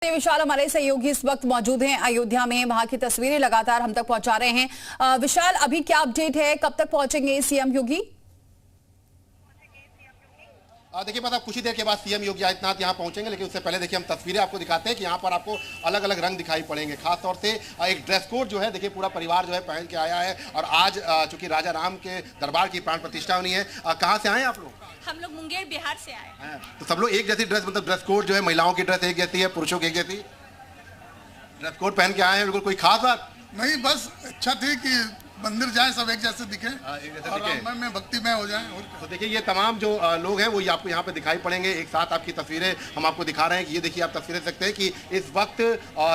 विशाल हमारे सहयोगी इस वक्त मौजूद हैं अयोध्या में। वहां की तस्वीरें लगातार हम तक पहुंचा रहे हैं। विशाल, अभी क्या अपडेट है, कब तक पहुंचेंगे सीएम योगी? देखिए बस आप कुछ ही देर के बाद सीएम योगी आदित्यनाथ यहाँ पहुंचेंगे, लेकिन उससे पहले देखिए हम तस्वीरें आपको दिखाते हैं कि यहाँ पर आपको अलग अलग रंग दिखाई पड़ेंगे। खास तौर से एक ड्रेस कोड जो है देखिए पूरा परिवार जो है पहन के आया है। और आज चूंकि राजा राम के दरबार की प्राण प्रतिष्ठा होनी है। कहाँ से आए आप लोग? हम लोग मुंगेर बिहार से आए हैं। तो सब लोग एक जैसी ड्रेस, मतलब ड्रेस कोड जो है महिलाओं की ड्रेस एक जैसी है, पुरुषों की एक जैसी ड्रेस कोड पहन के आए हैं। बिल्कुल कोई खास बात नहीं, बस अच्छा थी कि मंदिर जाए सब एक जैसे दिखे और राममय में भक्तिमय हो जाए। तो देखिए ये तमाम जो लोग हैं वो आपको यहाँ पे दिखाई पड़ेंगे। एक साथ आपकी तस्वीरें हम आपको दिखा रहे हैं कि ये देखिए आप तस्वीरें देख सकते हैं कि इस वक्त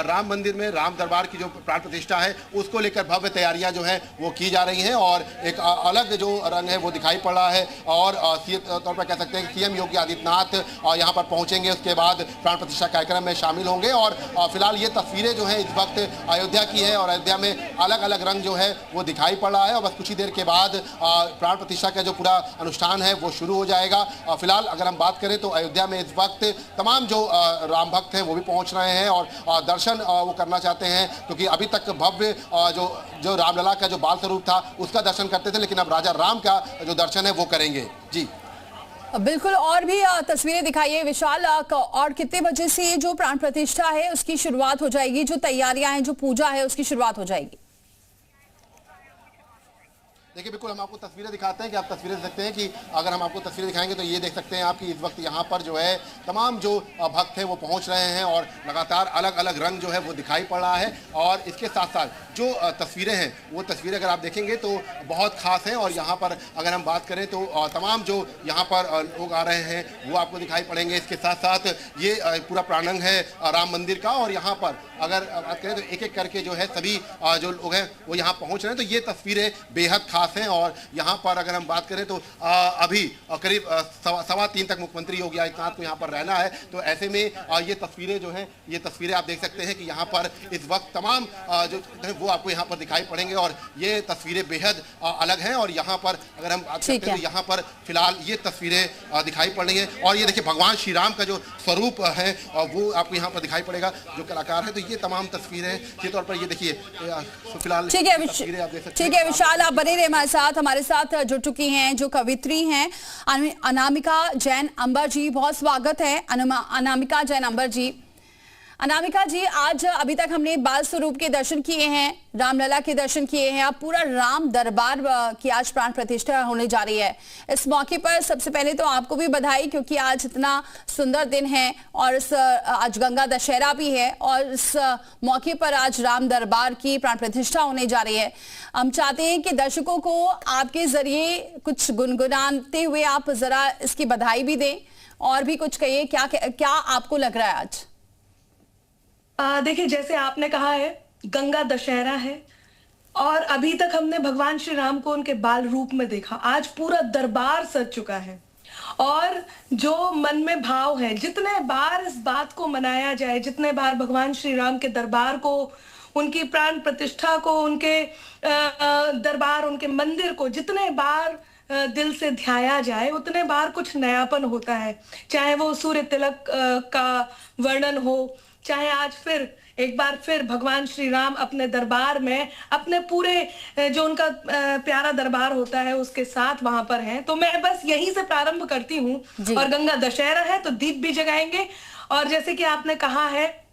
राम मंदिर में राम दरबार की जो प्राण प्रतिष्ठा है उसको लेकर भव्य तैयारियां जो है वो की जा रही हैं। और एक अलग जो रंग है वो दिखाई पड़ रहा है। और तौर पर कह सकते हैं कि सीएम योगी आदित्यनाथ यहाँ पर पहुँचेंगे, उसके बाद प्राण प्रतिष्ठा कार्यक्रम में शामिल होंगे। और फिलहाल ये तस्वीरें जो है इस वक्त अयोध्या की है और अयोध्या में अलग अलग रंग जो है वो दिखाई पड़ रहा है। और बस कुछ ही देर के बाद प्राण प्रतिष्ठा का जो पूरा अनुष्ठान है वो शुरू हो जाएगा। फिलहाल अगर हम बात करें तो अयोध्या में इस वक्त तमाम जो राम भक्त हैं वो भी पहुंच रहे हैं और दर्शन वो करना चाहते हैं, क्योंकि अभी तक भव्य जो रामलला का जो बाल स्वरूप था उसका दर्शन करते थे, लेकिन अब राजा राम का जो दर्शन है वो करेंगे। जी बिल्कुल, और भी तस्वीरें दिखाइए विशाल। और कितने बजे से जो प्राण प्रतिष्ठा है उसकी शुरुआत हो जाएगी, जो तैयारियां हैं, जो पूजा है उसकी शुरुआत हो जाएगी? देखिए बिल्कुल हम आपको तस्वीरें दिखाते हैं कि आप तस्वीरें देख सकते हैं कि अगर हम आपको तस्वीरें दिखाएंगे तो ये देख सकते हैं आप कि इस वक्त यहाँ पर जो है तमाम जो भक्त हैं वो पहुँच रहे हैं और लगातार अलग अलग रंग जो है वो दिखाई पड़ रहा है। और इसके साथ साथ जो तस्वीरें हैं वो तस्वीरें अगर आप देखेंगे तो बहुत खास हैं। और यहाँ पर अगर हम बात करें तो तमाम जो यहाँ पर लोग आ रहे हैं वो आपको दिखाई पड़ेंगे। इसके साथ साथ ये पूरा प्रांगण है राम मंदिर का। और यहाँ पर अगर बात करें तो एक एक करके जो है सभी जो लोग हैं वो यहाँ पहुँच रहे हैं। तो ये तस्वीरें बेहद खास हैं। और यहाँ पर अगर हम बात करें तो अभी करीब 3:15 तक मुख्यमंत्री योगी आदित्यनाथ को यहाँ पर रहना है। तो ऐसे में ये तस्वीरें जो हैं ये तस्वीरें आप देख सकते हैं कि यहाँ पर इस वक्त तमाम जो वो आपको यहाँ पर दिखाई पड़ेंगे। और ये तस्वीरें बेहद अलग हैं। और यहाँ पर अगर हम बात करते हैं तो यहाँ पर फिलहाल ये तस्वीरें दिखाई पड़ रही हैं। और ये देखिए भगवान श्री राम का जो स्वरूप है वो आपको यहाँ पर दिखाई पड़ेगा, जो कलाकार है। तो ये तमाम तस्वीरें के तौर पर ये देखिए फिलहाल ठीक है विशाल, आप बने रहे हमारे साथ जुड़ चुकी हैं जो कवित्री हैं अनामिका जैन अंबर जी। बहुत स्वागत है अनामिका जैन अंबर जी। अनामिका जी, आज अभी तक हमने बाल स्वरूप के दर्शन किए हैं, रामलला के दर्शन किए हैं, अब पूरा राम दरबार की आज प्राण प्रतिष्ठा होने जा रही है। इस मौके पर सबसे पहले तो आपको भी बधाई, क्योंकि आज इतना सुंदर दिन है और आज गंगा दशहरा भी है और इस मौके पर आज राम दरबार की प्राण प्रतिष्ठा होने जा रही है। हम चाहते हैं कि दर्शकों को आपके जरिए कुछ गुनगुनाते हुए आप जरा इसकी बधाई भी दें और भी कुछ कहिए, क्या आपको लग रहा है आज? देखिए, जैसे आपने कहा है गंगा दशहरा है और अभी तक हमने भगवान श्री राम को उनके बाल रूप में देखा। आज पूरा दरबार सज चुका है और जो मन में भाव है, जितने बार इस बात को मनाया जाए, जितने बार भगवान श्री राम के दरबार को, उनकी प्राण प्रतिष्ठा को, उनके दरबार, उनके मंदिर को जितने बार दिल से ध्याया जाए उतने बार कुछ नयापन होता है। चाहे वो सूर्य तिलक का वर्णन हो, चाहे आज फिर एक बार फिर भगवान श्री राम अपने दरबार में अपने पूरे जो उनका प्यारा दरबार होता है उसके साथ वहां पर हैं। तो मैं बस यहीं से प्रारंभ करती हूँ। और गंगा दशहरा है तो दीप भी जगाएंगे। और जैसे कि आपने कहा है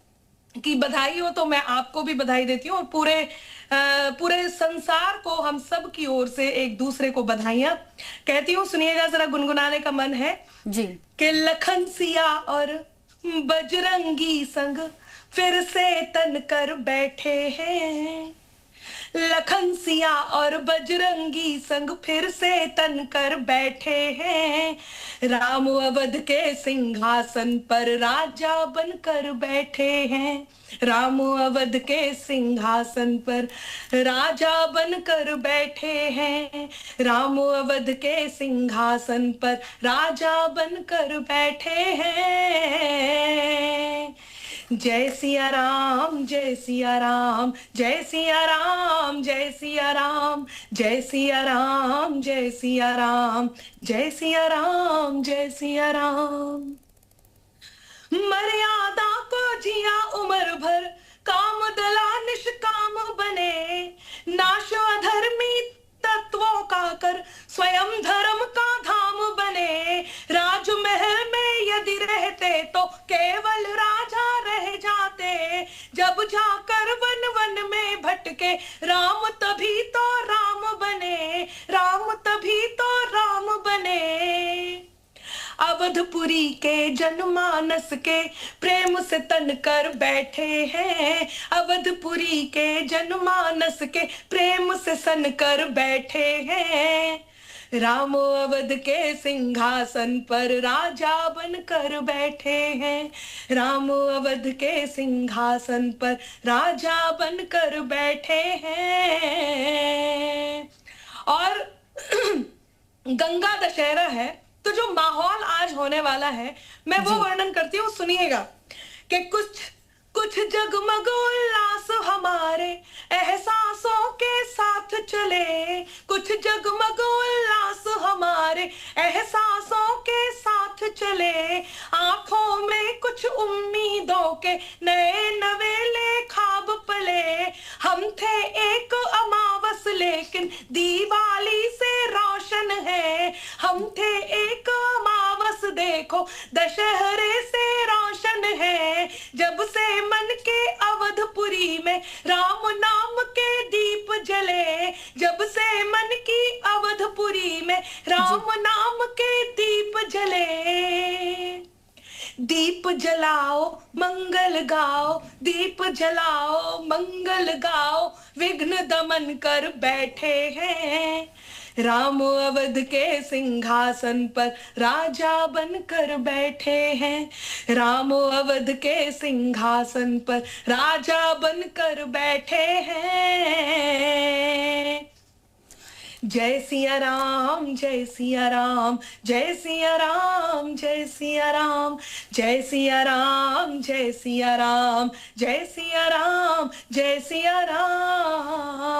कि बधाई हो, तो मैं आपको भी बधाई देती हूँ और पूरे संसार को हम सब की ओर से एक दूसरे को बधाइयां कहती हूँ। सुनिएगा जरा, गुनगुनाने का मन है जी कि लखन सिया और बजरंगी संग फिर से तन कर बैठे हैं। लखन सिया और बजरंगी संग फिर से तन कर बैठे हैं। राम अवध के सिंहासन पर राजा बनकर बैठे हैं। राम अवध के सिंहासन पर राजा बनकर बैठे हैं। राम अवध के सिंहासन पर राजा बनकर बैठे हैं। जय सिया राम, जय सिया राम, जय सिया राम, जय सिया राम, जय सिया राम, जय सिया राम, जय सिया राम, जय सिया राम। मर्यादा को जिया उम्र भर, काम दला निष्काम बने, नाश अधर्मी तत्वों का कर स्वयं धर्म का धाम बने। राजमहल में यदि रहते तो केवल राजा रह जाते, जब जाकर वन वन में भटके राम तभी तो राम बने, राम तभी तो राम बने। अवधपुरी के जनमानस के प्रेम से तन कर बैठे हैं, अवधपुरी के जनमानस के प्रेम से सन कर बैठे हैं। राम अवध के सिंहासन पर राजा बनकर बैठे हैं, राम अवध के सिंहासन पर राजा बनकर बैठे हैं। और गंगा दशहरा है, तो जो माहौल आज होने वाला है मैं वो वर्णन करती हूँ, सुनिएगा कि कुछ जगमग उल्लास हमारे एहसासों के साथ चले, कुछ जगमग उल्लास हमारे एहसासों के साथ चले। आंखों में कुछ उम्मीदों के नए नवेले ख्वाब पले, हम थे एक अमावस लेकिन दीवाली से रोशन है, हम थे एक अमावस देखो दशहरे से रोशन है। जब से मन के अवधपुरी में राम नाम के दीप जले, जब से मन की अवधपुरी में राम नाम के दीप जले। दीप जलाओ मंगल गाओ, दीप जलाओ मंगल गाओ, विघ्न दमन कर बैठे हैं। राम अवध के सिंहासन पर राजा बनकर बैठे हैं, राम अवध के सिंहासन पर राजा बनकर बैठे हैं। जय सिया राम, जय सिया राम, जय सिया राम, जय सिया राम, जय सिया राम, जय सिया राम, जय सिया राम, जय सिया राम।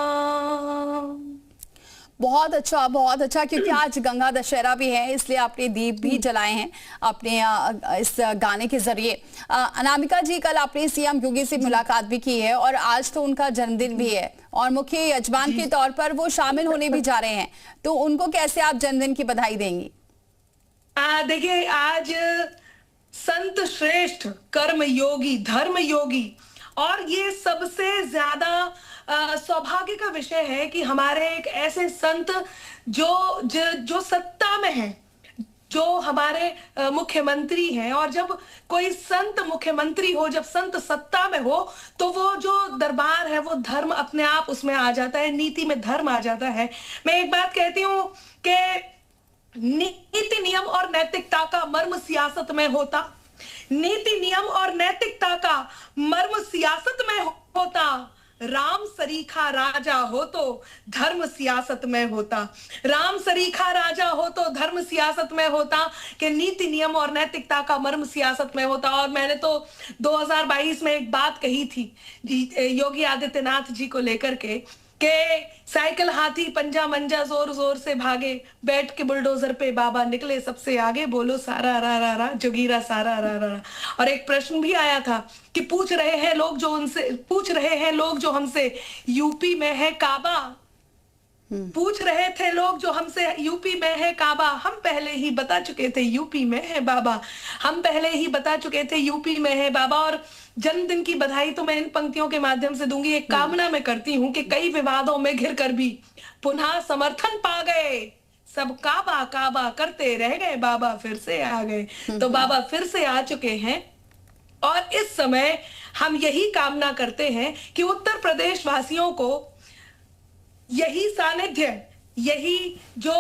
बहुत अच्छा, क्योंकि आज गंगा दशहरा भी है, इसलिए आपने दीप भी जलाए हैं अपने इस गाने के जरिए। अनामिका जी, कल आपने सीएम योगी से मुलाकात भी की है और आज तो उनका जन्मदिन भी है और मुख्य यजमान के तौर पर वो शामिल होने भी जा रहे हैं, तो उनको कैसे आप जन्मदिन की बधाई देंगी? देखिए, आज संत श्रेष्ठ, कर्म योगी, धर्म योगी, और ये सबसे ज्यादा सौभाग्य का विषय है कि हमारे एक ऐसे संत जो सत्ता में है, जो हमारे मुख्यमंत्री हैं। और जब कोई संत मुख्यमंत्री हो, जब संत सत्ता में हो, तो वो जो दरबार है वो धर्म अपने आप उसमें आ जाता है, नीति में धर्म आ जाता है। मैं एक बात कहती हूँ कि नीति नियम और नैतिकता का मर्म सियासत में होता, नीति नियम और नैतिकता का मर्म सियासत में होता, राम सरीखा राजा हो तो धर्म सियासत में होता, राम सरीखा राजा हो तो धर्म सियासत में होता, कि नीति नियम और नैतिकता का मर्म सियासत में होता। और मैंने तो 2022 में एक बात कही थी योगी आदित्यनाथ जी को लेकर के, साइकिल हाथी पंजा मंजा जोर जोर से भागे, बैठ के बुलडोजर पे बाबा निकले सबसे आगे, बोलो सारा रा रा रा जोगीरा सारा रा रा रा। और एक प्रश्न भी आया था कि पूछ रहे हैं लोग जो हमसे यूपी में है काबा, पूछ रहे थे लोग जो हमसे यूपी में है काबा, हम पहले ही बता चुके थे यूपी में है बाबा, हम पहले ही बता चुके थे यूपी में है बाबा। और जन्मदिन की बधाई तो मैं इन पंक्तियों के माध्यम से दूंगी। एक कामना मैं करती हूँ कि कई विवादों में घिर कर भी पुनः समर्थन पा गए, सब काबा काबा करते रह गए, बाबा फिर से आ गए। तो बाबा फिर से आ चुके हैं और इस समय हम यही कामना करते हैं कि उत्तर प्रदेश वासियों को यही सानिध्य, यही जो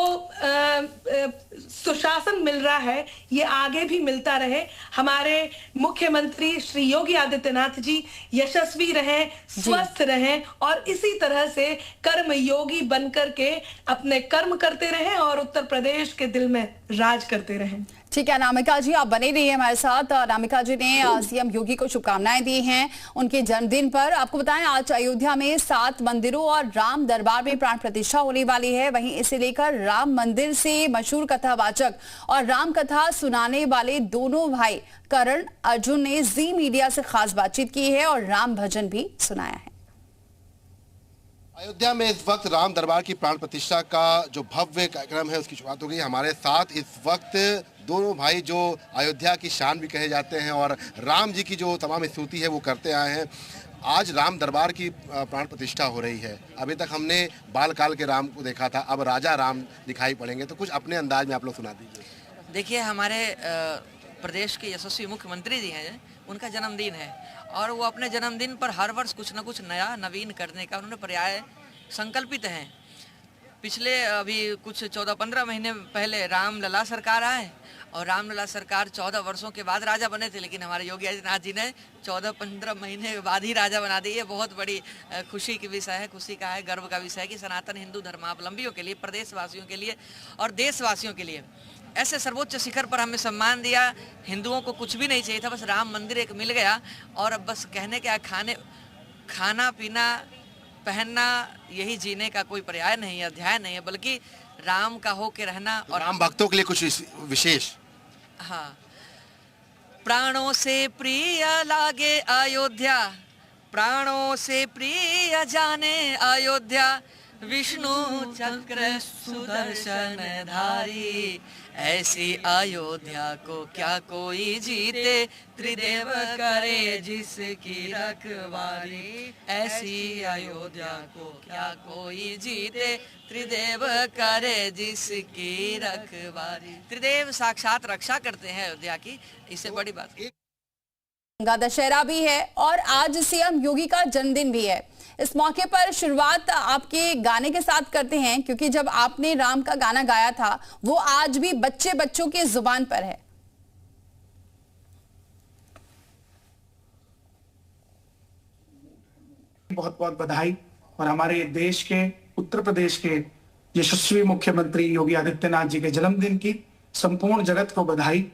सुशासन मिल रहा है, ये आगे भी मिलता रहे। हमारे मुख्यमंत्री श्री योगी आदित्यनाथ जी यशस्वी रहें, स्वस्थ रहें और इसी तरह से कर्म योगी बनकर के अपने कर्म करते रहें और उत्तर प्रदेश के दिल में राज करते रहें। ठीक है अनामिका जी, आप बने रहिए हमारे साथ। अनामिका जी ने सीएम योगी को शुभकामनाएं दी हैं उनके जन्मदिन पर। आपको बताएं आज अयोध्या में 7 मंदिरों और राम दरबार में प्राण प्रतिष्ठा होने वाली है। वहीं इसे लेकर राम मंदिर से मशहूर कथावाचक और राम कथा सुनाने वाले दोनों भाई करण अर्जुन ने जी मीडिया से खास बातचीत की है और राम भजन भी सुनाया है। अयोध्या में इस वक्त राम दरबार की प्राण प्रतिष्ठा का जो भव्य कार्यक्रम है उसकी शुरुआत हो गई। हमारे साथ इस वक्त दोनों भाई जो अयोध्या की शान भी कहे जाते हैं और राम जी की जो तमाम स्तुति है वो करते आए हैं। आज राम दरबार की प्राण प्रतिष्ठा हो रही है। अभी तक हमने बाल काल के राम को देखा था, अब राजा राम दिखाई पड़ेंगे, तो कुछ अपने अंदाज में आप लोग सुना दीजिए। देखिए हमारे प्रदेश के यशस्वी मुख्यमंत्री जी हैं, उनका जन्मदिन है और वो अपने जन्मदिन पर हर वर्ष कुछ न कुछ नया नवीन करने का उन्होंने पर्याय संकल्पित हैं। पिछले अभी कुछ 14-15 महीने पहले रामलला सरकार आए और रामलला सरकार 14 वर्षों के बाद राजा बने थे, लेकिन हमारे योगी आदित्यनाथ जी ने 14-15 महीने के बाद ही राजा बना दी। ये बहुत बड़ी खुशी की विषय है, खुशी का है, गर्व का विषय है कि सनातन हिंदू धर्मावलंबियों के लिए, प्रदेशवासियों के लिए और देशवासियों के लिए ऐसे सर्वोच्च शिखर पर हमें सम्मान दिया। हिंदुओं को कुछ भी नहीं चाहिए था, बस राम मंदिर एक मिल गया और अब बस कहने क्या, खाना पीना पहनना यही जीने का कोई पर्याय नहीं है, अध्याय नहीं है, बल्कि राम का हो के रहना। और राम भक्तों के लिए कुछ विशेष, हाँ, प्राणों से प्रिय लागे अयोध्या, प्राणों से प्रिय जाने अयोध्या, विष्णु चक्र सुदर्शन धारी, ऐसी अयोध्या को क्या कोई जीते, त्रिदेव करे जिसकी रखवाली, ऐसी अयोध्या को क्या कोई जीते, त्रिदेव करे जिसकी रखवाली। त्रिदेव साक्षात रक्षा करते हैं अयोध्या की, इससे बड़ी बात। गंगा दशहरा भी है और आज सीएम योगी का जन्मदिन भी है। इस मौके पर शुरुआत आपके गाने के साथ करते हैं, क्योंकि जब आपने राम का गाना गाया था वो आज भी बच्चों के जुबान पर है। बहुत बहुत बधाई और हमारे देश के, उत्तर प्रदेश के यशस्वी मुख्यमंत्री योगी आदित्यनाथ जी के जन्मदिन की संपूर्ण जगत को बधाई।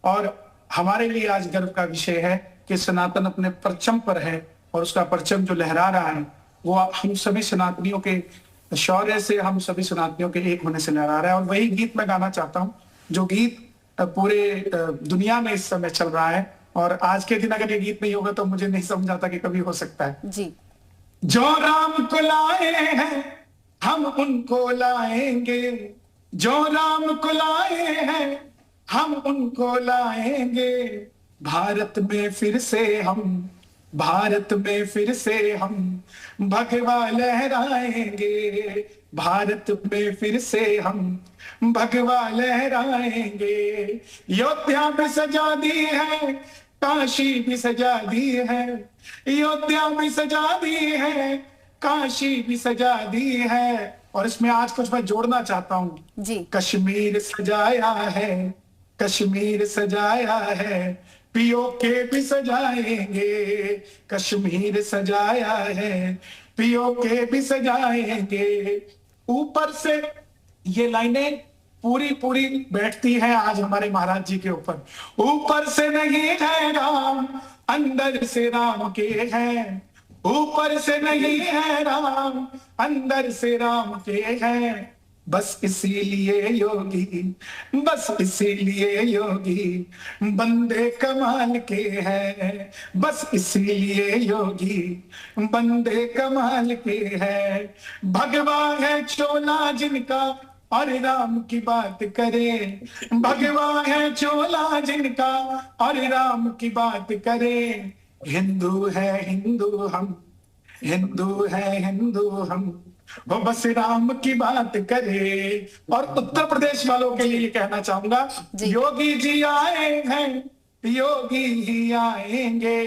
और हमारे लिए आज गर्व का विषय है कि सनातन अपने परचम पर है और उसका परचम जो लहरा रहा है वो हम सभी सनातनियों के शौर्य से, हम सभी सनातनियों के एक होने से लहरा रहा है। और वही गीत मैं गाना चाहता हूँ जो गीत पूरे दुनिया में इस समय चल रहा है। और आज के दिन अगर ये गीत नहीं होगा तो मुझे नहीं समझ आता कि कभी हो सकता है जी। जो राम को लाए हैं हम उनको लाएंगे, जो राम को लाए हैं हम उनको लाएंगे, भारत में फिर से हम, भारत में फिर से हम भगवा लहराएंगे, भारत में फिर से हम भगवा लहराएंगे। अयोध्या में सजा दी है, काशी भी सजा दी है, अयोध्या भी सजा दी है, काशी भी सजा दी है। और इसमें आज कुछ मैं जोड़ना चाहता हूँ जी। कश्मीर सजाया है, कश्मीर सजाया है, पीओके भी सजाएंगे, कश्मीर सजाया है, पीओके भी सजाएंगे। ऊपर से ये लाइनें पूरी बैठती हैं आज हमारे महाराज जी के ऊपर। ऊपर से नहीं है राम, अंदर से राम के हैं, ऊपर से नहीं है राम, अंदर से राम के हैं। बस इसीलिए योगी, बस इसीलिए योगी बंदे कमाल के हैं, बस इसीलिए योगी बंदे कमाल के हैं। भगवा है चोला जिनका और राम की बात करे, भगवा है चोला जिनका और राम की बात करे। हिंदू है हिंदू हम, हिंदू है हिंदू हम, वो बस राम की बात करे। और उत्तर प्रदेश वालों के लिए कहना चाहूंगा, योगी जी आए हैं, योगी ही आएंगे,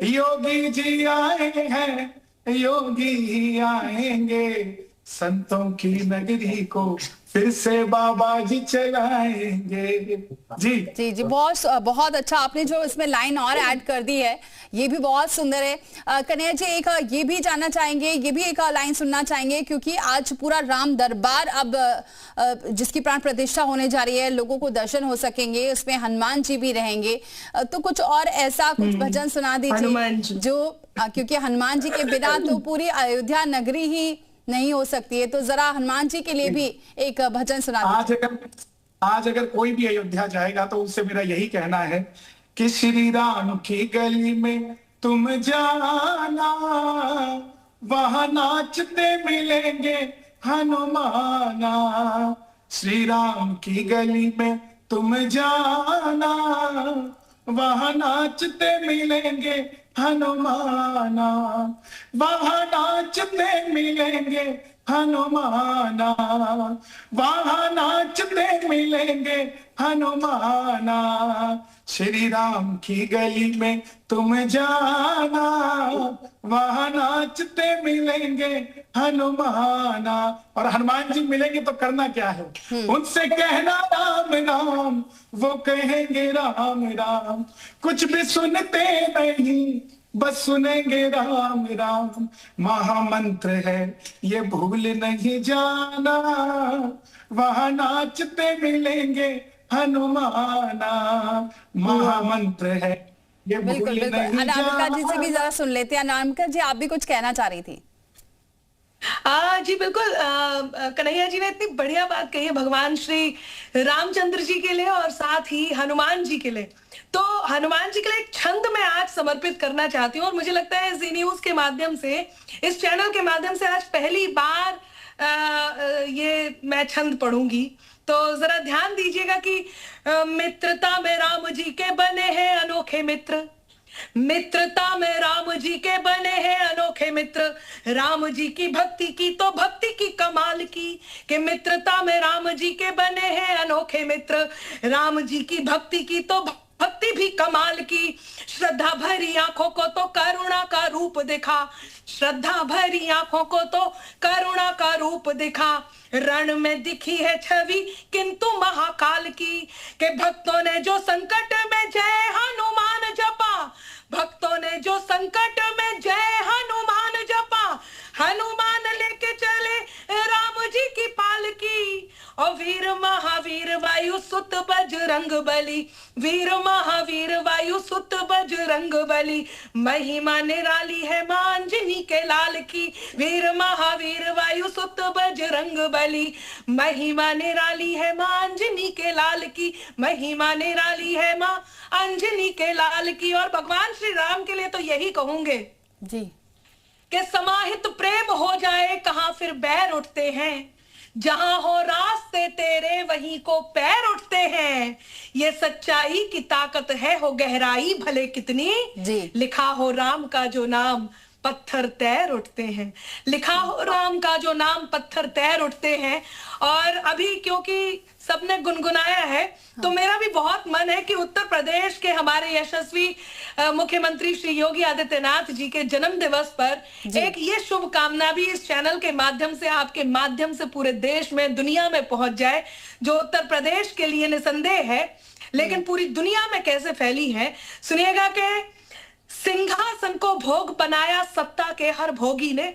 योगी जी आए हैं, योगी ही आएंगे। संतों की नगरी को फिर से बाबा जी चलाएंगे। जी जी जी, बहुत बहुत अच्छा। आपने जो इसमें लाइन और ऐड कर दी है ये भी बहुत सुंदर है। कन्हैया जी, एक ये भी जानना चाहेंगे, ये भी एक लाइन सुनना चाहेंगे, क्योंकि आज पूरा राम दरबार अब जिसकी प्राण प्रतिष्ठा होने जा रही है, लोगों को दर्शन हो सकेंगे, उसमें हनुमान जी भी रहेंगे, तो कुछ और ऐसा कुछ भजन सुना दीजिए जो, क्योंकि हनुमान जी के बिना तो पूरी अयोध्या नगरी ही नहीं हो सकती है, तो जरा हनुमान जी के लिए भी एक भजन सुना दीजिए। आज अगर कोई भी अयोध्या जाएगा तो उससे मेरा यही कहना है कि श्री राम की गली में तुम जाना, वहां नाचते मिलेंगे हनुमाना। श्री राम की गली में तुम जाना, वहां नाचते मिलेंगे हनुमाना, वहां नाचते मिलेंगे हनुमाना, वहां नाचते मिलेंगे हनुमाना। श्री राम की गली में तुम जाना, वहां नाचते मिलेंगे हनुमाना। और हनुमान जी मिलेंगे तो करना क्या है, उनसे कहना राम राम, वो कहेंगे राम राम। कुछ भी सुनते नहीं, बस सुनेंगे राम राम। महामंत्र है ये भूल नहीं जाना, वहां नाचते मिलेंगे हनुमाना। महामंत्र है ये भूल बिल्कुल बिल्कुल। नहीं अनामिका जी से जाना। भी जरा सुन लेते हैं। अनामिका जी, आप भी कुछ कहना चाह रही थी। जी बिल्कुल। कन्हैया जी ने इतनी बढ़िया बात कही है भगवान श्री रामचंद्र जी के लिए और साथ ही हनुमान जी के लिए। तो हनुमान जी के लिए एक छंद मैं आज समर्पित करना चाहती हूँ, और मुझे लगता है जी न्यूज के माध्यम से, इस चैनल के माध्यम से आज पहली बार ये मैं छंद पढ़ूंगी। तो जरा ध्यान दीजिएगा कि मित्रता में राम जी के बने हैं अनोखे मित्र, मित्रता में राम जी के बने हैं अनोखे मित्र। राम जी की भक्ति की तो भक्ति की कमाल की, कि मित्रता में राम जी के बने हैं अनोखे मित्र। राम जी की भक्ति की तो भक्ति भी कमाल की। श्रद्धा भरी आंखों को तो करुणा का रूप दिखा, श्रद्धा भरी आंखों को तो करुणा का रूप दिखा। रण में दिखी है छवि किंतु महाकाल की, के भक्तों ने जो संकट में जय हनुमान जपा, भक्तों ने जो संकट में जय हनुमान जपा। हनुमान लेके चले राम जी की पालकी, और वीर महावीर वायु सुत बजरंग बली, वीर महावीर वायु सुत बजरंग बली। महिमा निराली है मां अंजनी के लाल की, वीर महावीर वायु सुत बजरंग बली। महिमा निराली है मां अंजनी के लाल की, महिमा निराली है मां अंजनी के लाल की। और भगवान श्री राम के लिए तो यही कहूंगे जी, कि समाहित प्रेम हो जाए कहां फिर बैर उठते हैं, जहां हो रास्ते तेरे वहीं को पैर उठते हैं। ये सच्चाई की ताकत है, हो गहराई भले कितनी जी। लिखा हो राम का जो नाम पत्थर तैर उठते हैं, लिखा हो राम का जो नाम पत्थर तैर उठते हैं। और अभी क्योंकि सबने गुनगुनाया है, तो मेरा भी बहुत मन है कि उत्तर प्रदेश के हमारे यशस्वी मुख्यमंत्री श्री योगी आदित्यनाथ जी के जन्म दिवस पर एक ये शुभकामना भी इस चैनल के माध्यम से, आपके माध्यम से पूरे देश में, दुनिया में पहुंच जाए, जो उत्तर प्रदेश के लिए निसंदेह है लेकिन पूरी दुनिया में कैसे फैली है। सुनिएगा कि सिंहासन को भोग बनाया सत्ता के हर भोगी ने,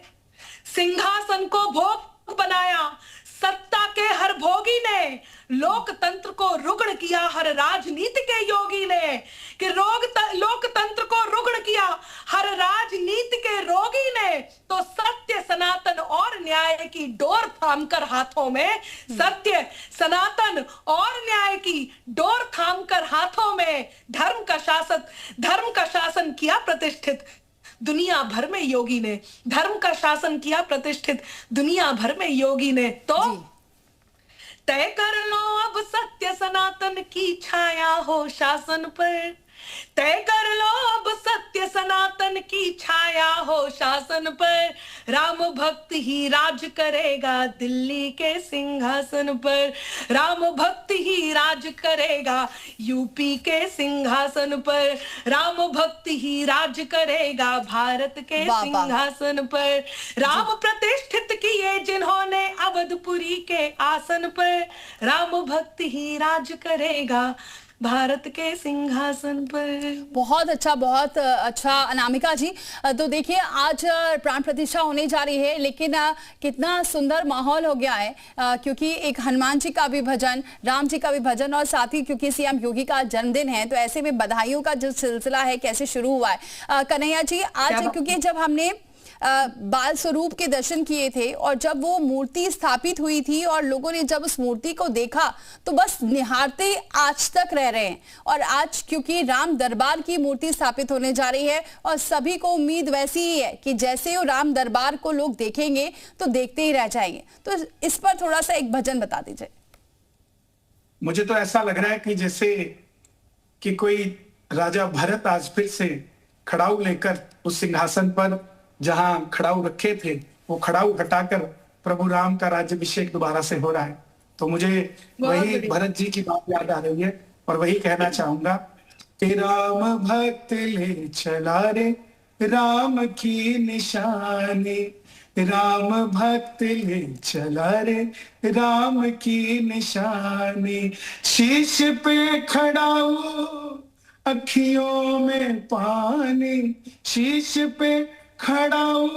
सिंहासन को भोग बनाया सत्ता के हर भोगी ने। लोकतंत्र को रुग्ण किया हर राजनीति के योगी ने, कि लोकतंत्र को रुग्ण किया हर राजनीति के रोगी ने। तो सत्य सनातन और न्याय की डोर थामकर हाथों में, सत्य सनातन और न्याय की डोर थामकर हाथों में धर्म का शासन किया प्रतिष्ठित दुनिया भर में योगी ने, धर्म का शासन किया प्रतिष्ठित दुनिया भर में योगी ने। तो तय कर लो अब सत्य सनातन की छाया हो शासन पर, तय कर लो अब सत्य सनातन की छाया हो शासन पर। राम भक्त ही राज करेगा दिल्ली के सिंहासन पर, राम भक्त ही राज करेगा यूपी के सिंहासन पर, राम भक्त ही राज करेगा भारत के सिंहासन पर, राम प्रतिष्ठित किए जिन्होंने अवधपुरी के आसन पर, राम भक्त ही राज करेगा भारत के सिंहासन पर। बहुत अच्छा अनामिका जी। तो देखिए आज प्राण प्रतिष्ठा होने जा रही है, लेकिन कितना सुंदर माहौल हो गया है, क्योंकि एक हनुमान जी का भी भजन, राम जी का भी भजन, और साथ ही क्योंकि सीएम योगी का जन्मदिन है, तो ऐसे में बधाइयों का जो सिलसिला है कैसे शुरू हुआ है। कन्हैया जी, आज क्योंकि जब हमने बाल स्वरूप के दर्शन किए थे और जब वो मूर्ति स्थापित हुई थी और लोगों ने जब उस मूर्ति को देखा तो बस निहारते आज तक रह रहे हैं, और आज क्योंकि राम दरबार की मूर्ति स्थापित होने जा रही है और सभी को उम्मीद वैसी ही है कि जैसे वो राम दरबार को लोग देखेंगे तो देखते ही रह जाएंगे। तो इस पर थोड़ा सा एक भजन बता दीजिए। मुझे तो ऐसा लग रहा है कि जैसे कि कोई राजा भरत आज फिर से खड़ाऊ लेकर उस सिंहासन पर जहां खड़ाऊ रखे थे वो खड़ाऊ हटाकर प्रभु राम का राज्याभिषेक दोबारा से हो रहा है। तो मुझे वही भरत जी की बात याद आ रही है और वही कहना चाहूंगा कि राम भक्त ले चला रे राम की निशानी, राम भक्त ले चला रे राम की निशानी, शीश पे खड़ाऊ अखियों में पानी, शीश पे खड़ाऊ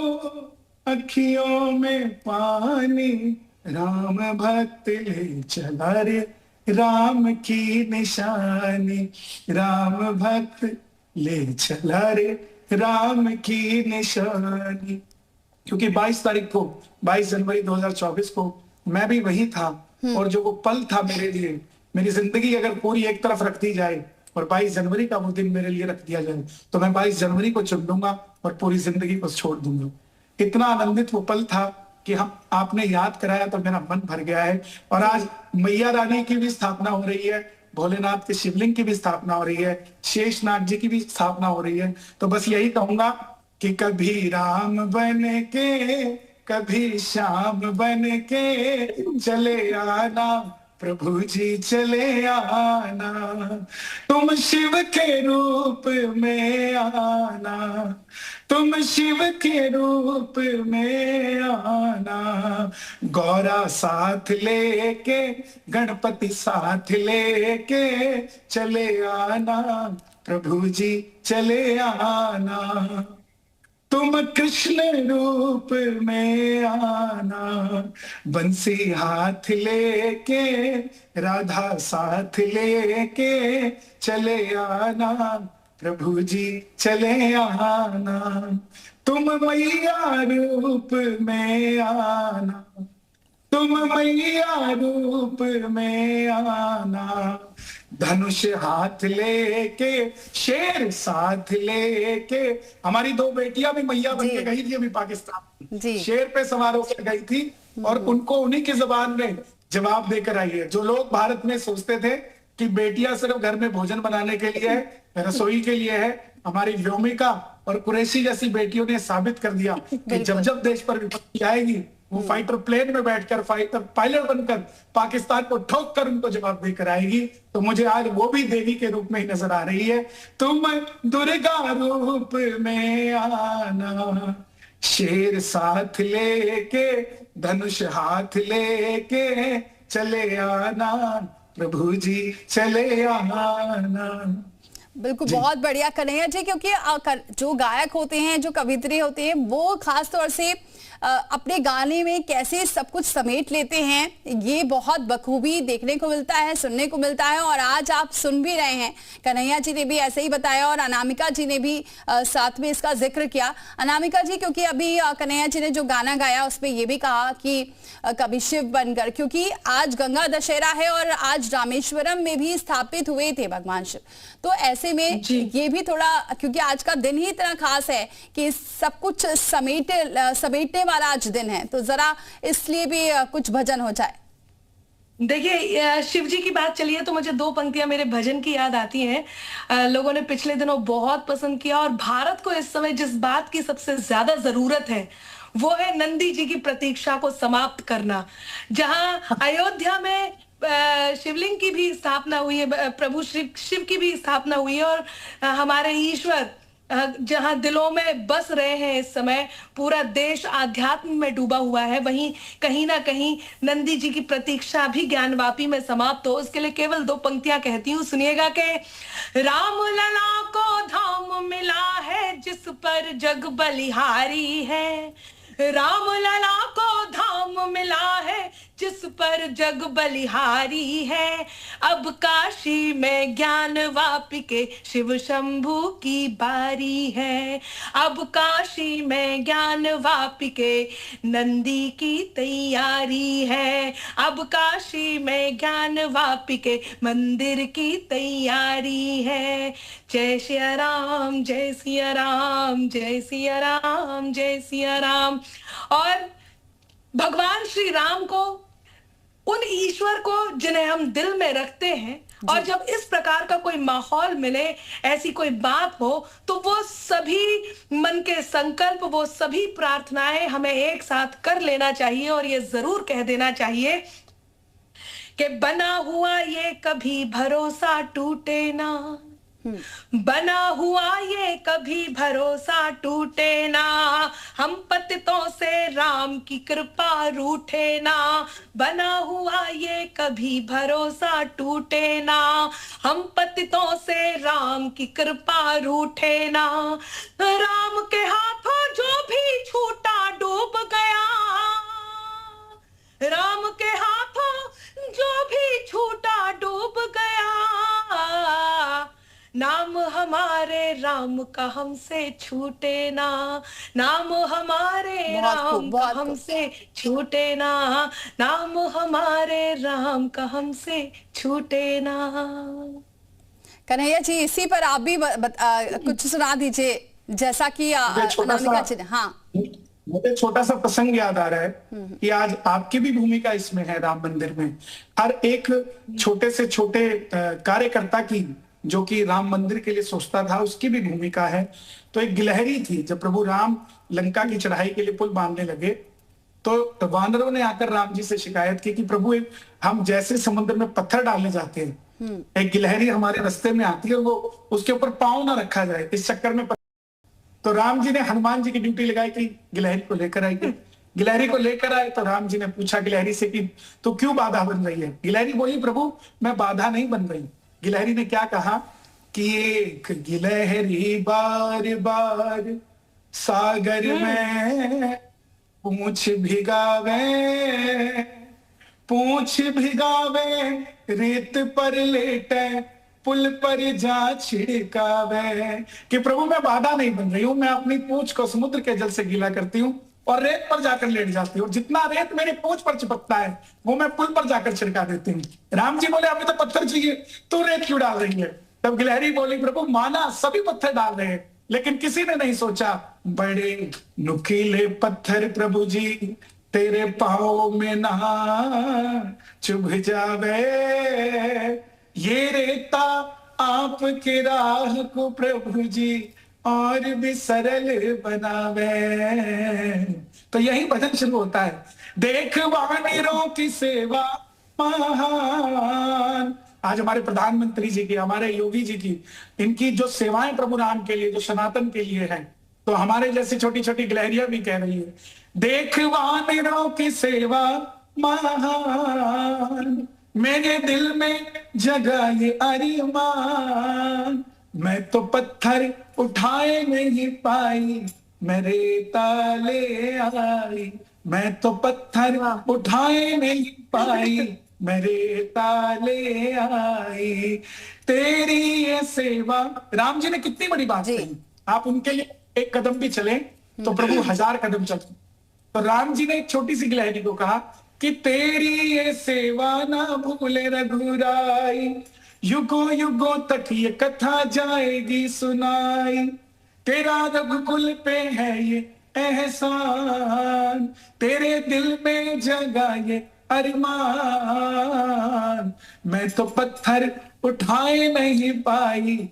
अखियों में पानी, राम भक्त ले चला रे राम की निशानी, राम भक्त ले चला रे राम की निशानी। क्योंकि 22 तारीख को 22 जनवरी 2024 को मैं भी वही था, और जो वो पल था मेरे लिए, मेरी जिंदगी अगर पूरी एक तरफ रख दी जाए और 22 जनवरी का वो दिन मेरे लिए रख दिया जाए तो मैं 22 जनवरी को चुन लूंगा और पूरी जिंदगी को छोड़ दूंगा। इतना आनंदित वो पल था कि हम आपने याद कराया तो मेरा मन भर गया है। और आज मैया रानी की भी स्थापना हो रही है, भोलेनाथ के शिवलिंग की भी स्थापना हो रही है, शेषनाग जी की भी स्थापना हो रही है। तो बस यही कहूंगा कि कभी राम बन के कभी श्याम बन के चले आना प्रभु जी, चले आना, तुम शिव के रूप में आना, तुम शिव के रूप में आना, गौरा साथ लेके गणपति साथ लेके चले आना प्रभु जी, चले आना, तुम कृष्ण रूप में आना, बंसी हाथ लेके राधा साथ लेके चले आना प्रभु जी, चले आना, तुम मैया रूप में आना, तुम मैया रूप में आना, धनुष हाथ लेके शेर साथ लेके। हमारी 2 बेटियां भी मैया बन के गई थी अभी पाकिस्तान, शेर पे सवार होकर गई थी और उनको उन्हीं की जुबान में जवाब देकर आई है। जो लोग भारत में सोचते थे कि बेटियां सिर्फ घर में भोजन बनाने के लिए है, रसोई के लिए है, हमारी व्योमिका और कुरैशी जैसी बेटियों ने साबित कर दिया कि जब जब देश पर विपत्ति आएगी वो फाइटर प्लेन में बैठकर फाइटर पायलट बनकर पाकिस्तान को ठोक कर उनको जवाब देकर आएगी। तो मुझे आज वो भी देवी के रूप में ही नजर आ रही है। तुम दुर्गा रूप में आना, शेर साथ लेके धनुष हाथ लेके चले आना प्रभु जी, चले आना। बिल्कुल, बहुत बढ़िया कन्हैया जी। क्योंकि जो गायक होते हैं, जो कवित्री होते हैं, वो खास तौर से अपने गाने में कैसे सब कुछ समेट लेते हैं, ये बहुत बखूबी देखने को मिलता है, सुनने को मिलता है। और आज आप सुन भी रहे हैं, कन्हैया जी ने भी ऐसे ही बताया और अनामिका जी ने भी साथ में इसका जिक्र किया। अनामिका जी, क्योंकि अभी कन्हैया जी ने जो गाना गाया उसमें ये भी कहा कि कभी शिव बनकर, क्योंकि आज गंगा दशहरा है और आज रामेश्वरम में भी स्थापित हुए थे भगवान शिव, तो ऐसे में ये भी थोड़ा, क्योंकि आज का दिन ही इतना खास है कि सब कुछ समेटने वाला आज दिन है, तो जरा इसलिए भी कुछ भजन हो जाए। देखिए, शिव जी की बात चली है तो मुझे 2 पंक्तियां मेरे भजन की याद आती हैं। लोगों ने पिछले दिनों बहुत पसंद किया, और भारत को इस समय जिस बात की सबसे ज्यादा जरूरत है वो है नंदी जी की प्रतीक्षा को समाप्त करना। जहां अयोध्या में शिवलिंग की भी स्थापना हुई है, प्रभु शिव की भी स्थापना हुई है, और हमारे ईश्वर जहां दिलों में बस रहे हैं इस समय, पूरा देश आध्यात्म में डूबा हुआ है, वहीं कहीं ना कहीं नंदी जी की प्रतीक्षा भी ज्ञानवापी में समाप्त हो। उसके लिए केवल 2 पंक्तियां कहती हूँ, सुनिएगा कि राम लला को धाम मिला है जिस पर जग बलिहारी है, राम लला को धाम मिला है जिस पर जग बलिहारी है, अब काशी में ज्ञान वापिके शिव शंभू की बारी है, अब काशी में ज्ञान वापिके नंदी की तैयारी है, अब काशी में ज्ञान वापिके मंदिर की तैयारी है। जय सिया राम, जय सिया राम, जय सिया राम, जय सिया राम। और भगवान श्री राम को, उन ईश्वर को जिन्हें हम दिल में रखते हैं, और जब इस प्रकार का कोई माहौल मिले, ऐसी कोई बात हो, तो वो सभी मन के संकल्प, वो सभी प्रार्थनाएं हमें एक साथ कर लेना चाहिए, और ये जरूर कह देना चाहिए कि बना हुआ ये कभी भरोसा टूटे ना, बना हुआ ये कभी भरोसा टूटे ना, हम पतितों से राम की कृपा रूठे ना, बना हुआ ये कभी भरोसा टूटे ना, हम पतितों से राम की कृपा रूठे ना, राम के हाथों जो भी छूटा डूब गया, राम के हाथों जो भी छूटा डूब गया, नाम हमारे राम का हमसे छूटे ना, नाम हमारे राम का हमसे छूटे ना, नाम हमारे राम का हमसे छूटे ना। कन्हैया जी, इसी पर आप भी कुछ सुना दीजिए, जैसा कि मुझे छोटा सा प्रसंग याद आ रहा है कि आज आपकी भी भूमिका इसमें है राम मंदिर में। हर एक छोटे से छोटे कार्यकर्ता की, जो कि राम मंदिर के लिए सोचता था, उसकी भी भूमिका है। तो एक गिलहरी थी, जब प्रभु राम लंका की चढ़ाई के लिए पुल बांधने लगे, तो वानरों ने आकर राम जी से शिकायत की कि प्रभु, हम जैसे समुद्र में पत्थर डालने जाते हैं, एक गिलहरी हमारे रास्ते में आती है, वो उसके ऊपर पांव ना रखा जाए, इस चक्कर में। तो राम जी ने हनुमान जी की ड्यूटी लगाई कि गिलहरी को लेकर आएगी। गिलहरी को लेकर आए तो राम जी ने पूछा गिलहरी से कि तो क्यों बाधा बन रही है। गिलहरी बोली, प्रभु मैं बाधा नहीं बन रही। गिलहरी ने क्या कहा कि एक गिलहरी बार बार सागर में पूंछ भिगावे, पूंछ भिगावे, रेत पर लेटे, पुल पर जा छिड़कावे। कि प्रभु मैं बाधा नहीं बन रही हूं, मैं अपनी पूंछ को समुद्र के जल से गीला करती हूँ और रेत पर जाकर लेट जाती हूँ। जितना रेत मेरी पूंछ पर चिपकता है वो मैं पुल पर जाकर छिड़का देती हूँ। राम जी बोले, अभी तो पत्थर चाहिए, तू रेत क्यों डाल रही है। तब गिलहरी बोली, प्रभु माना सभी पत्थर डाल रहे हैं, लेकिन किसी ने नहीं सोचा बड़े नुकीले पत्थर प्रभु जी तेरे पाँव में ना चुभ जावे, ये रेता आपके राह को प्रभु जी और भी सरल बनावे। तो यही भजन शुरू होता है, देख वानरों की सेवा महान। आज हमारे प्रधानमंत्री जी की, हमारे योगी जी की, इनकी जो सेवाएं प्रभु राम के लिए, जो सनातन के लिए है, तो हमारे जैसी छोटी छोटी गिलहरियां भी कह रही है, देख वानरों की सेवा महान, मेरे दिल में जगा ये अरमान, मैं तो पत्थर उठाए नहीं पाई, मेरे ताले आई, मैं तो पत्थर उठाए नहीं पाई, मेरे ताले आई, तेरी ये सेवा। राम जी ने कितनी बड़ी बात कही, आप उनके लिए एक कदम भी चले तो प्रभु 1000 कदम चलते। तो राम जी ने एक छोटी सी गिलहरी को कहा कि तेरी ये सेवा ना भूले रघुराई, युगों युगों तक ये कथा जाएगी सुनाई, तेरा रघुकुल पे है ये एहसान, तेरे दिल में जगा ये अरमान, मैं तो पत्थर उठाए नहीं पाई,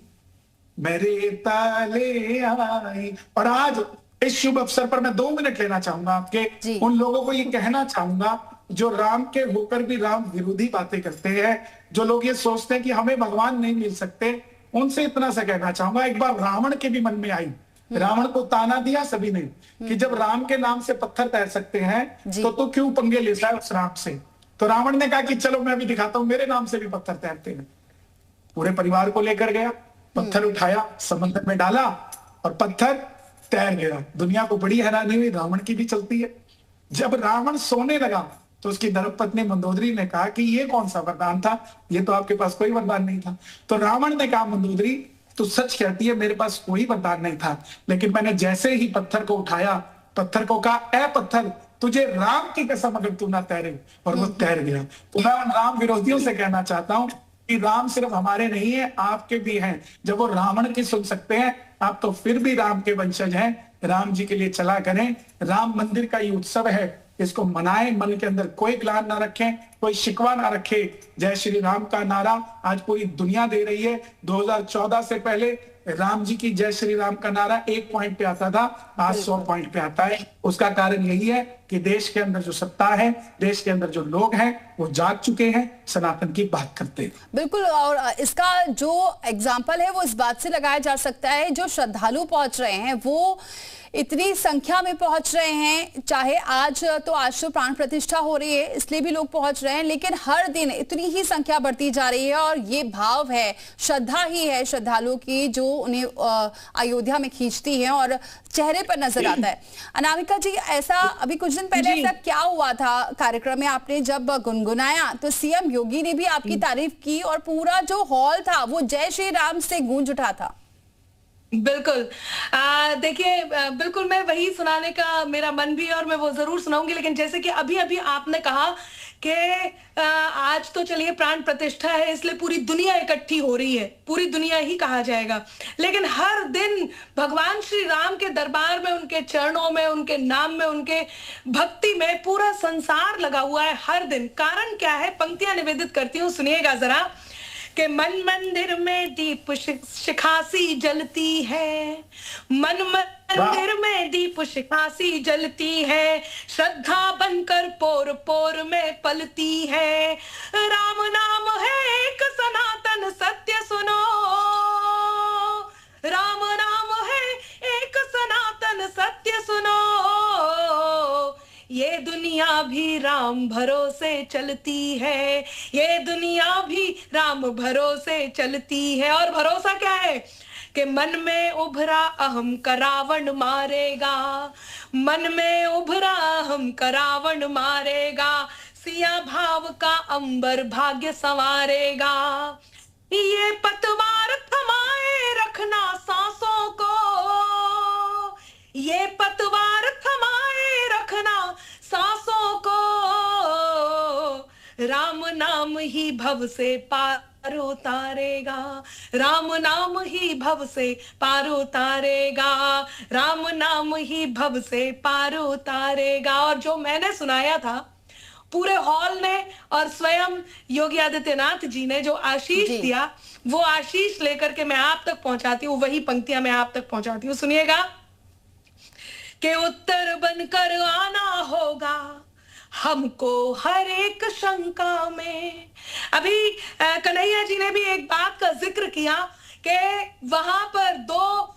मेरे ताले आई। और आज इस शुभ अवसर पर मैं 2 मिनट लेना चाहूंगा जी। आपके। उन लोगों को ये कहना चाहूंगा जो राम के होकर भी राम विरोधी बातें करते हैं, जो लोग ये सोचते हैं कि हमें भगवान नहीं मिल सकते, उनसे इतना सा कहना चाहूंगा, एक बार रावण के भी मन में आई, रावण को ताना दिया सभी ने कि जब राम के नाम से पत्थर तैर सकते हैं तो तू क्यों पंगे लेता है उस राम से। तो रावण ने कहा कि चलो मैं भी दिखाता हूं, मेरे नाम से भी पत्थर तैरते हैं। पूरे परिवार को लेकर गया, पत्थर उठाया, समंदर में डाला और पत्थर तैर गया। दुनिया को बड़ी हैरानी हुई, रावण की भी चलती है। जब रावण सोने लगा तो उसकी धर्मपत्नी मंदोदरी ने कहा कि ये कौन सा वरदान था, ये तो आपके पास कोई वरदान नहीं था। तो रावण ने कहा, मंदोदरी तू सच कहती है, मेरे पास कोई वरदान नहीं था, लेकिन मैंने जैसे ही पत्थर को उठाया, पत्थर को कहा, ए पत्थर तुझे राम की कसम अगर तू ना तैरे, और वो तैर गया। तो मैं उन राम विरोधियों से कहना चाहता हूं कि राम सिर्फ हमारे नहीं है, आपके भी हैं। जब वो रावण की सुन सकते हैं, आप तो फिर भी राम के वंशज हैं। राम जी के लिए चला करें। राम मंदिर का ये उत्सव है, इसको मनाएं, मन के अंदर कोई ग्लान ना रखें, कोई शिकवा ना रखे। जय श्री राम का नारा आज पूरी दुनिया दे रही है। 2014 से पहले राम जी की जय श्री राम का नारा 1 पॉइंट पे आता था, आज 100 पॉइंट पे आता है। उसका कारण यही है कि देश के अंदर जो सत्ता है, देश के अंदर जो लोग हैं, वो जाग चुके हैं, सनातन की बात करते हैं। बिल्कुल, और इसका जो एग्जाम्पल है वो इस बात से लगाया जा सकता है, जो श्रद्धालु पहुंच रहे हैं वो इतनी संख्या में पहुंच रहे हैं। चाहे आज तो प्राण प्रतिष्ठा हो रही है इसलिए भी लोग पहुंच रहे हैं, लेकिन हर दिन इतनी ही संख्या बढ़ती जा रही है। और ये भाव है, श्रद्धा ही है श्रद्धालुओं की, जो उन्हें अयोध्या में खींचती है और चेहरे पर नजर आता है। अनामिका जी, ऐसा अभी कुछ दिन पहले ऐसा क्या हुआ था कार्यक्रम में, आपने जब गुनगुनाया तो सीएम योगी ने भी आपकी तारीफ की और पूरा जो हॉल था वो जय श्री राम से गूंज उठा था। बिल्कुल, देखिए, बिल्कुल मैं वही सुनाने का मेरा मन भी है और मैं वो जरूर सुनाऊंगी। लेकिन जैसे कि अभी अभी आपने कहा कि आज तो चलिए प्राण प्रतिष्ठा है इसलिए पूरी दुनिया इकट्ठी हो रही है, पूरी दुनिया ही कहा जाएगा, लेकिन हर दिन भगवान श्री राम के दरबार में, उनके चरणों में, उनके नाम में, उनके भक्ति में पूरा संसार लगा हुआ है हर दिन। कारण क्या है, पंक्तियां निवेदित करती हूँ, सुनिएगा जरा। कि मन मंदिर में दीप शिखासी जलती है, मन मंदिर में दीप शिखासी जलती है, श्रद्धा बनकर पोर पोर में पलती है। राम नाम है एक सनातन सत्य सुनो, राम नाम है एक सनातन सत्य सुनो, ये दुनिया भी राम भरोसे चलती है, ये दुनिया भी राम भरोसे चलती है। और भरोसा क्या है कि मन में उभरा अहम का रावण मारेगा, मन में उभरा अहम का रावण मारेगा, सिया भाव का अंबर भाग्य संवारेगा। ये पतवार थमाए रखना सांसों को, ये पतवार थमाए रखना सांसों को, राम नाम ही भव से पार उतारेगा, राम नाम ही भव से पार उतारेगा, राम नाम ही भव से पार उतारेगा। और जो मैंने सुनाया था पूरे हॉल ने और स्वयं योगी आदित्यनाथ जी ने जो आशीष दिया, वो आशीष लेकर के मैं आप तक पहुंचाती हूँ, वही पंक्तियां मैं आप तक पहुंचाती हूँ। सुनिएगा कि उत्तर बनकर आना होगा हमको हर एक शंका में। अभी कन्हैया जी ने भी एक बात का जिक्र किया कि वहां पर 2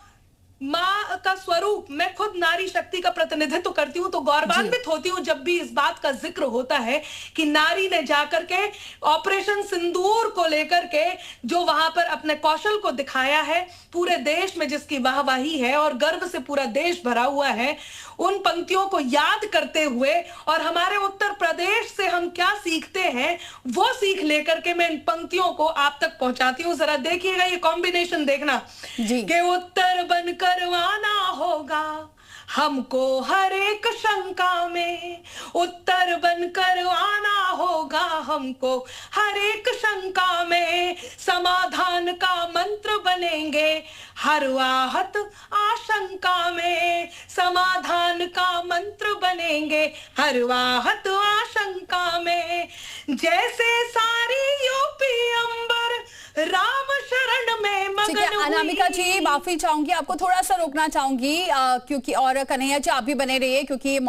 माँ का स्वरूप, मैं खुद नारी शक्ति का प्रतिनिधित्व करती हूँ तो गौरवान्वित होती हूँ जब भी इस बात का जिक्र होता है कि नारी ने जाकर के ऑपरेशन सिंदूर को लेकर के जो वहां पर अपने कौशल को दिखाया है, पूरे देश में जिसकी वाहवाही है और गर्व से पूरा देश भरा हुआ है, उन पंक्तियों को याद करते हुए और हमारे उत्तर प्रदेश से हम क्या सीखते हैं वो सीख लेकर के मैं इन पंक्तियों को आप तक पहुंचाती हूँ। जरा देखिएगा, ये कॉम्बिनेशन देखना कि उत्तर बन करवाना होगा हमको हर एक शंका में, उत्तर बन करवाना होगा हमको हर एक शंका में, समाधान का मंत्र बनेंगे हर आहत आशंका में, समाधान का मंत्र बनेंगे हर आहत आशंका में। जैसे सारी यूपी अंबर राम शरण में ठीक है मगन अनामिका जी, हुई। माफी चाहूंगी, आपको थोड़ा सा रोकना चाहूंगी क्योंकि और कन्हैया जी आप भी बने रहिए क्योंकि